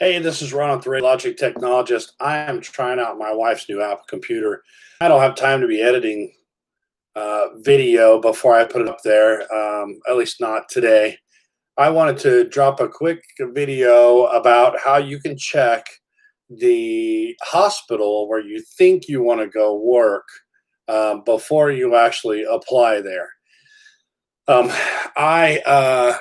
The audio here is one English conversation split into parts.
Hey, this is Ron with the Radiologic Technologist. I am trying out my wife's new Apple computer. I don't have time to be editing video before I put it up there, at least not today. I wanted to drop a quick video about how you can check the hospital where you think you want to go work before you actually apply there. Um, I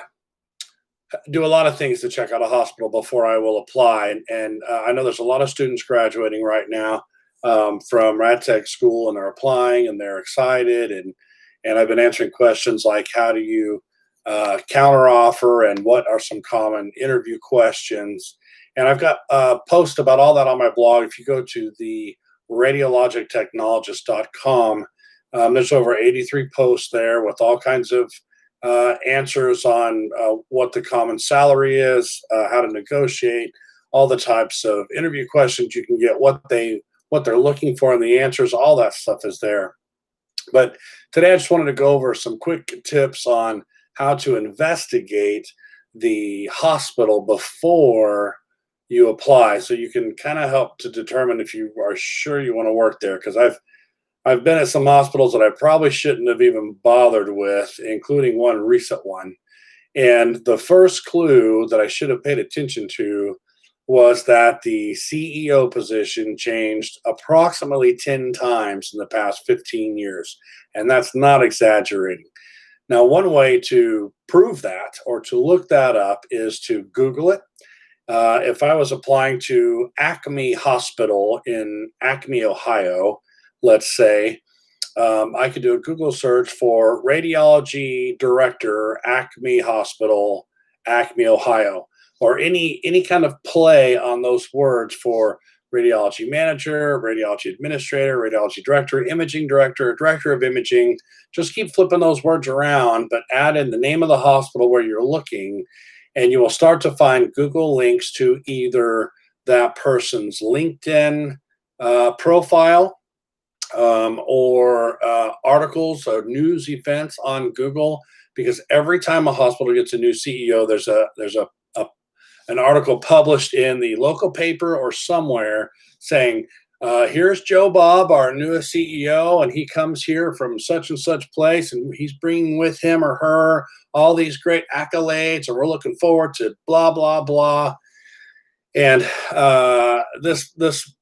do a lot of things to check out a hospital before I will apply. And I know there's a lot of students graduating right now from rad tech school, and they're applying and they're excited. And I've been answering questions like, how do you counter offer, and what are some common interview questions? And I've got a post about all that on my blog. If you go to the radiologictechnologist.com, there's over 83 posts there with all kinds of answers on what the common salary is, how to negotiate, all the types of interview questions you can get, what they're looking for, and the answers. All that stuff is there. But today, I just wanted to go over some quick tips on how to investigate the hospital before you apply, so you can kind of help to determine if you are sure you want to work there. Because I've been at some hospitals that I probably shouldn't have even bothered with, including one recent one. And the first clue that I should have paid attention to was that the CEO position changed approximately 10 times in the past 15 years. And that's not exaggerating. Now, one way to prove that or to look that up is to Google it. If I was applying to Acme Hospital in Acme, Ohio, let's say, I could do a Google search for radiology director, Acme Hospital, Acme, Ohio, or any kind of play on those words for radiology manager, radiology administrator, radiology director, imaging director, director of imaging. Just keep flipping those words around, but add in the name of the hospital where you're looking, and you will start to find Google links to either that person's LinkedIn profile, or articles or news events on Google. Because every time a hospital gets a new CEO, there's an article published in the local paper or somewhere saying, "Here's Joe Bob, our newest CEO, and he comes here from such and such place, and he's bringing with him or her all these great accolades, and we're looking forward to blah blah blah." And this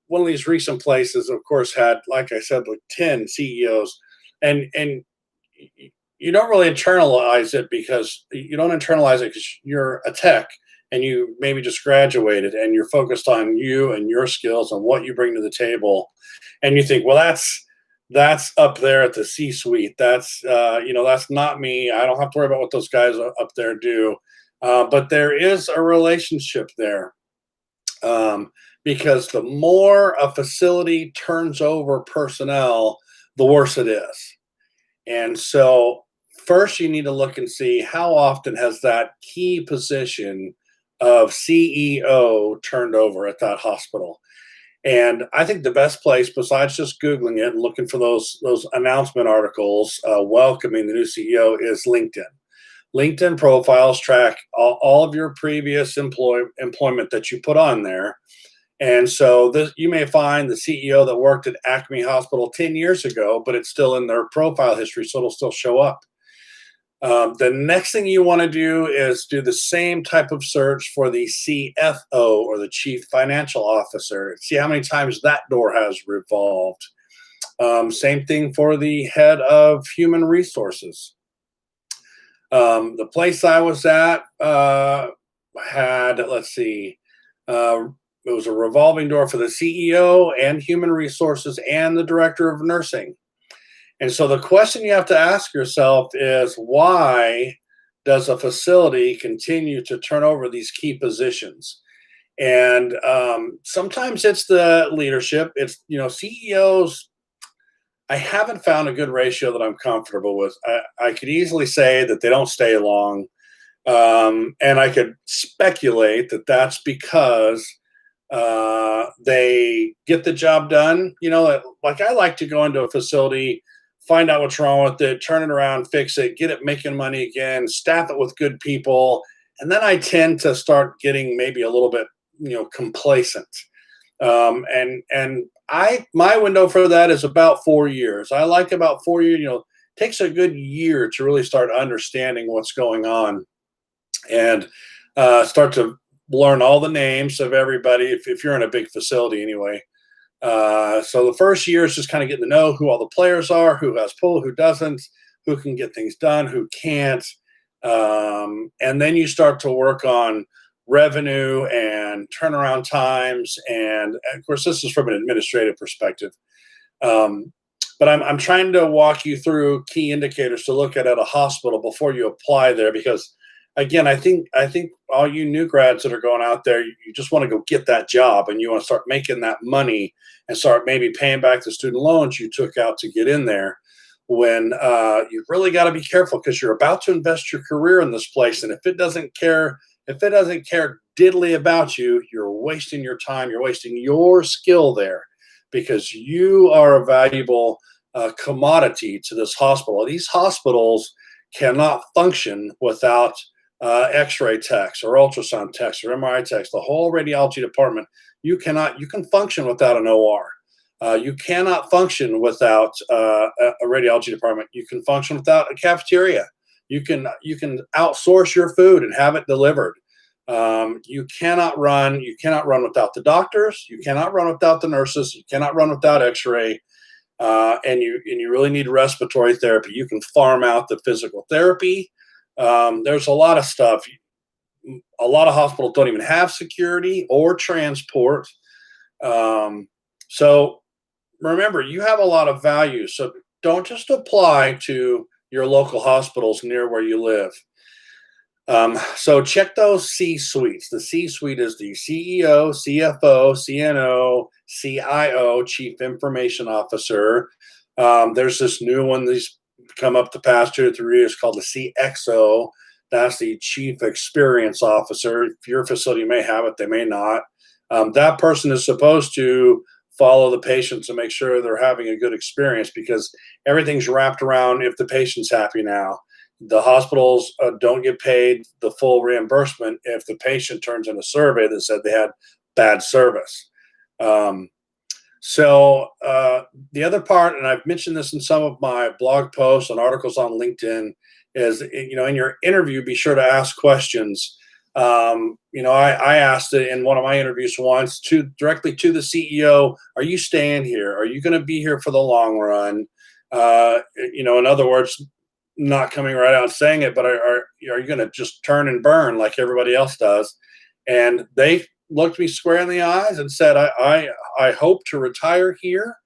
one of these recent places, of course, had, like I said, like 10 CEOs, and you don't really internalize it, because you don't internalize it because you're a tech and you maybe just graduated and you're focused on you and your skills and what you bring to the table, and you think, well, that's up there at the C-suite. That's not me. I don't have to worry about what those guys up there do. But there is a relationship there, because the more a facility turns over personnel, the worse it is. And so, first, you need to look and see how often has that key position of CEO turned over at that hospital. And I think the best place, besides just Googling it and looking for those announcement articles welcoming the new CEO, is LinkedIn. LinkedIn profiles track all of your previous employment that you put on there. And so you may find the CEO that worked at Acme Hospital 10 years ago, but it's still in their profile history, so it'll still show up. The next thing you want to do is do the same type of search for the CFO, or the Chief Financial Officer. See how many times that door has revolved. Same thing for the head of human resources. The place I was at had, let's see, it was a revolving door for the CEO and human resources and the director of nursing. And so the question you have to ask yourself is, why does a facility continue to turn over these key positions? And sometimes it's the leadership. It's, CEOs. I haven't found a good ratio that I'm comfortable with. I could easily say that they don't stay long. And I could speculate that that's because they get the job done. Like, I like to go into a facility, find out what's wrong with it, turn it around, fix it, get it making money again, staff it with good people. And then I tend to start getting maybe a little bit complacent. And my window for that is about 4 years. I like about 4 years. Takes a good year to really start understanding what's going on and start to learn all the names of everybody. If you're in a big facility, anyway. So the first year is just kind of getting to know who all the players are, who has pull, who doesn't, who can get things done, who can't. And then you start to work on revenue and turnaround times. And of course, this is from an administrative perspective. But I'm trying to walk you through key indicators to look at a hospital before you apply there, because again, I think all you new grads that are going out there, you just want to go get that job and you want to start making that money and start maybe paying back the student loans you took out to get in there. When you really got to be careful, because you're about to invest your career in this place, and if it doesn't care diddly about you, you're wasting your time, you're wasting your skill there, because you are a valuable commodity to this hospital. These hospitals cannot function without X-ray techs or ultrasound techs or MRI techs. The whole radiology department, you can function without an OR. You cannot function without a radiology department. You can function without a cafeteria. You can outsource your food and have it delivered. You cannot run without the doctors. You cannot run without the nurses. You cannot run without X-ray. And you really need respiratory therapy. You can farm out the physical therapy. There's a lot of stuff. A lot of hospitals don't even have security or transport. So remember, you have a lot of value. So don't just apply to your local hospitals near where you live. So check those C-suites. The C-suite is the CEO, CFO, CNO, CIO, Chief Information Officer. There's this new one that's come up the past 2 or 3 years called the CXO. That's the Chief Experience Officer. If your facility may have it, they may not. That person is supposed to follow the patients and make sure they're having a good experience, because everything's wrapped around if the patient's happy now. The hospitals don't get paid the full reimbursement if the patient turns in a survey that said they had bad service. So the other part, and I've mentioned this in some of my blog posts and articles on LinkedIn, is in your interview, be sure to ask questions. I asked it in one of my interviews once directly to the CEO: "Are you staying here? Are you going to be here for the long run?" In other words, not coming right out and saying it, but are you going to just turn and burn like everybody else does? And they looked me square in the eyes and said, I hope to retire here.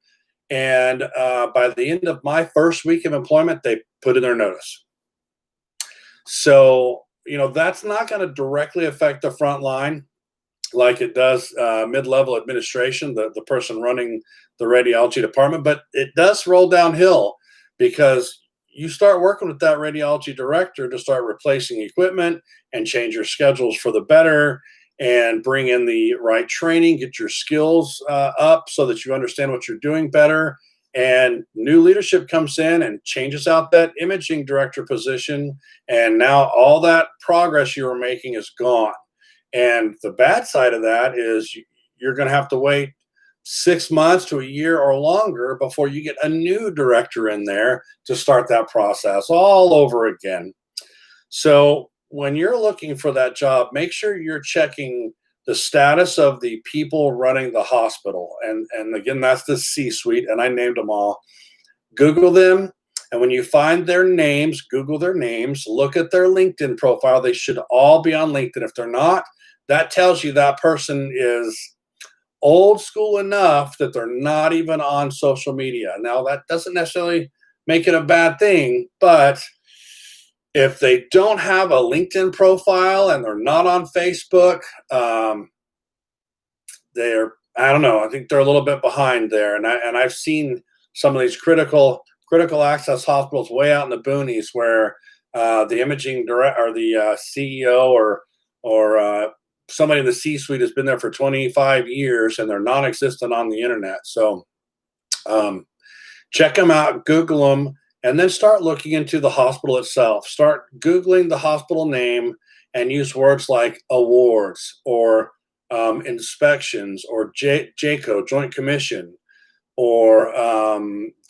And by the end of my first week of employment, they put in their notice. So, that's not going to directly affect the front line like it does mid-level administration, the person running the radiology department, but it does roll downhill, because you start working with that radiology director to start replacing equipment and change your schedules for the better and bring in the right training, get your skills up so that you understand what you're doing better. And new leadership comes in and changes out that imaging director position. And now all that progress you were making is gone. And the bad side of that is you're going to have to wait 6 months to a year or longer before you get a new director in there to start that process all over again. So when you're looking for that job, make sure you're checking the status of the people running the hospital. And again, that's the C-suite, and I named them all. Google them. And when you find their names, Google their names, look at their LinkedIn profile. They should all be on LinkedIn. If they're not, that tells you that person is old school enough that they're not even on social media. Now, that doesn't necessarily make it a bad thing, but if they don't have a LinkedIn profile and they're not on Facebook, I don't know. I think they're a little bit behind there. And I've seen some of these critical access hospitals way out in the boonies where the imaging director or the CEO or somebody in the C-suite has been there for 25 years and they're non-existent on the internet. So check them out, Google them, and then start looking into the hospital itself. Start Googling the hospital name and use words like awards or inspections, or JACO, Joint Commission, or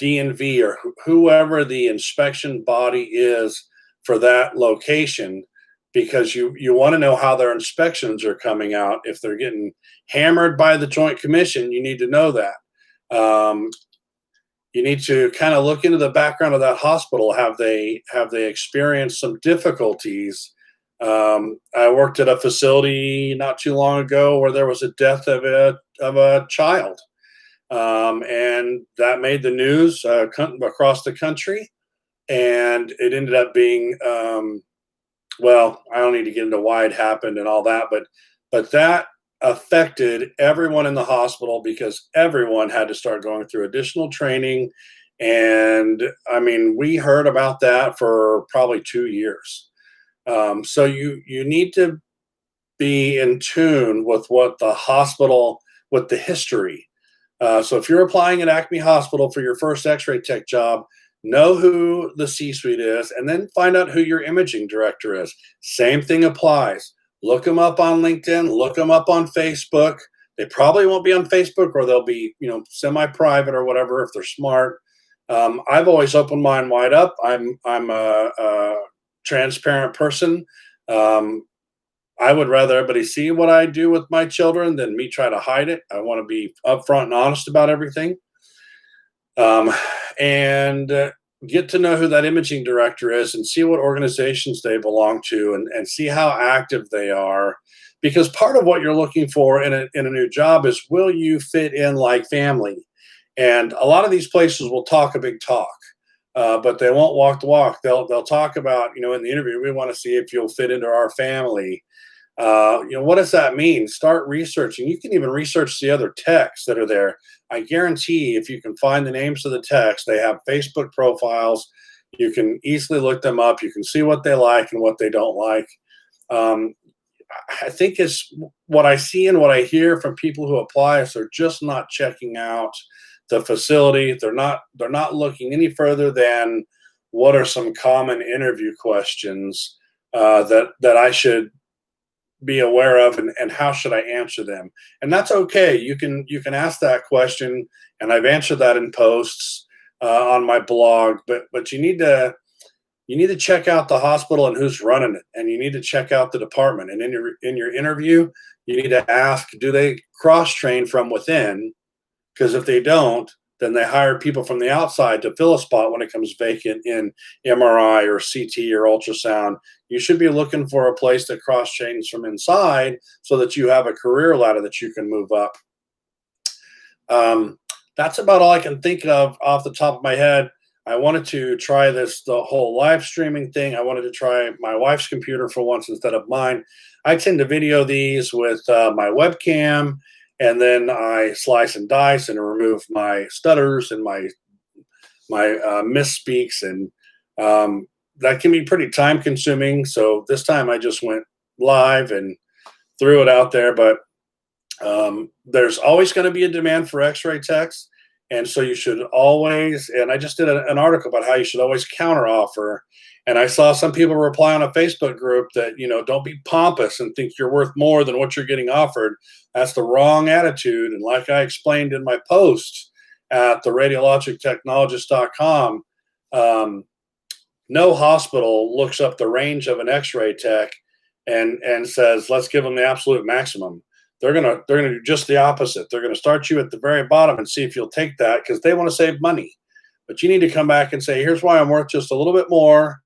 DNV, or whoever the inspection body is for that location, because you want to know how their inspections are coming out. If they're getting hammered by the Joint Commission, you need to know that. You need to kind of look into the background of that hospital. Have they experienced some difficulties? I worked at a facility not too long ago where there was a death of a child, and that made the news across the country. And it ended up being, well, I don't need to get into why it happened and all that, but that affected everyone in the hospital because everyone had to start going through additional training. And I mean, we heard about that for probably 2 years. So you need to be in tune with what the hospital, with the history. So if you're applying at Acme Hospital for your first X-ray tech job, know who the C-suite is, and then find out who your imaging director is. Same thing applies. Look them up on LinkedIn. Look them up on Facebook. They probably won't be on Facebook, or they'll be, semi-private or whatever if they're smart. I've always opened mine wide up. I'm a transparent person. I would rather everybody see what I do with my children than me try to hide it. I want to be upfront and honest about everything. And get to know who that imaging director is and see what organizations they belong to, and see how active they are. Because part of what you're looking for in a new job is, will you fit in like family? And a lot of these places will talk a big talk, but they won't walk the walk. They'll talk about, in the interview, we want to see if you'll fit into our family. What does that mean? Start researching. You can even research the other techs that are there. I guarantee if you can find the names of the techs, they have Facebook profiles. You can easily look them up. You can see what they like and what they don't like. I think it's what I see and what I hear from people who apply is they're just not checking out the facility. They're not looking any further than what are some common interview questions that I should be aware of, and how should I answer them. And that's okay. You can ask that question, and I've answered that in posts on my blog. But you need to check out the hospital and who's running it, and you need to check out the department. And in your interview, you need to ask, do they cross train from within? Because if they don't, then they hire people from the outside to fill a spot when it comes vacant in MRI or CT or ultrasound. You should be looking for a place that cross trains from inside so that you have a career ladder that you can move up. That's about all I can think of off the top of my head. I wanted to try the whole live streaming thing. I wanted to try my wife's computer for once instead of mine. I tend to video these with my webcam, and then I slice and dice and remove my stutters and my misspeaks, and that can be pretty time consuming. So this time I just went live and threw it out there. But there's always going to be a demand for X-ray techs, and so you should always. And I just did an article about how you should always counter offer. And I saw some people reply on a Facebook group that, don't be pompous and think you're worth more than what you're getting offered. That's the wrong attitude. And like I explained in my post at theradiologictechnologist.com, no hospital looks up the range of an X-ray tech and says, let's give them the absolute maximum. They're gonna do just the opposite. They're gonna start you at the very bottom and see if you'll take that, because they want to save money. But you need to come back and say, here's why I'm worth just a little bit more,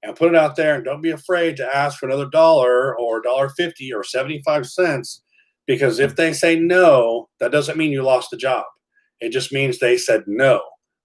and put it out there. And don't be afraid to ask for another $1 or $1.50 or 75 cents, because if they say no, that doesn't mean you lost the job. It just means they said no.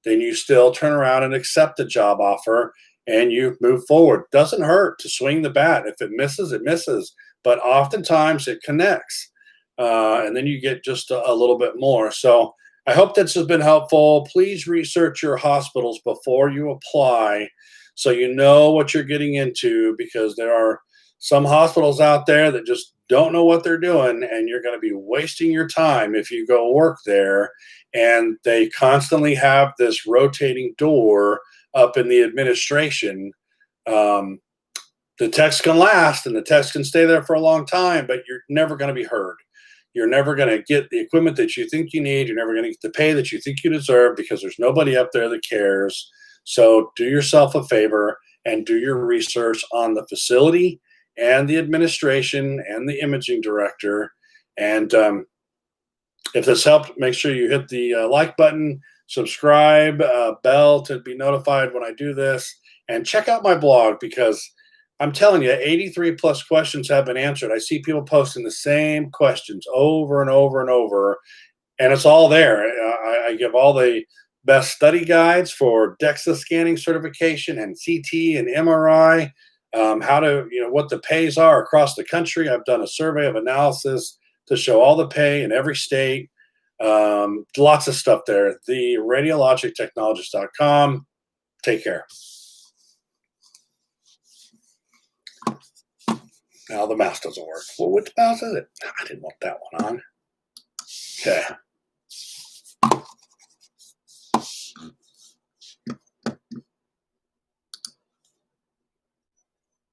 Then you still turn around and accept the job offer, and you move forward. Doesn't hurt to swing the bat. If it misses, it misses. But oftentimes it connects, and then you get just a little bit more. So I hope this has been helpful. Please research your hospitals before you apply, so you know what you're getting into, because there are some hospitals out there that just don't know what they're doing, and you're going to be wasting your time if you go work there. And they constantly have this rotating door up in the administration. The techs can last and the techs can stay there for a long time, but you're never going to be heard. You're never going to get the equipment that you think you need. You're never going to get the pay that you think you deserve because there's nobody up there that cares. So do yourself a favor and do your research on the facility and the administration and the imaging director. And if this helped, make sure you hit the like button, subscribe, bell to be notified when I do this, and check out my blog because I'm telling you, 83 plus questions have been answered. I see people posting the same questions over and over and over, and it's all there. I give all the best study guides for DEXA scanning certification and CT and MRI, how to, what the pays are across the country. I've done a survey of analysis to show all the pay in every state. Lots of stuff there. The radiologictechnologist.com. Take care. Now the mouse doesn't work. Well, which mouse is it? I didn't want that one on. Okay.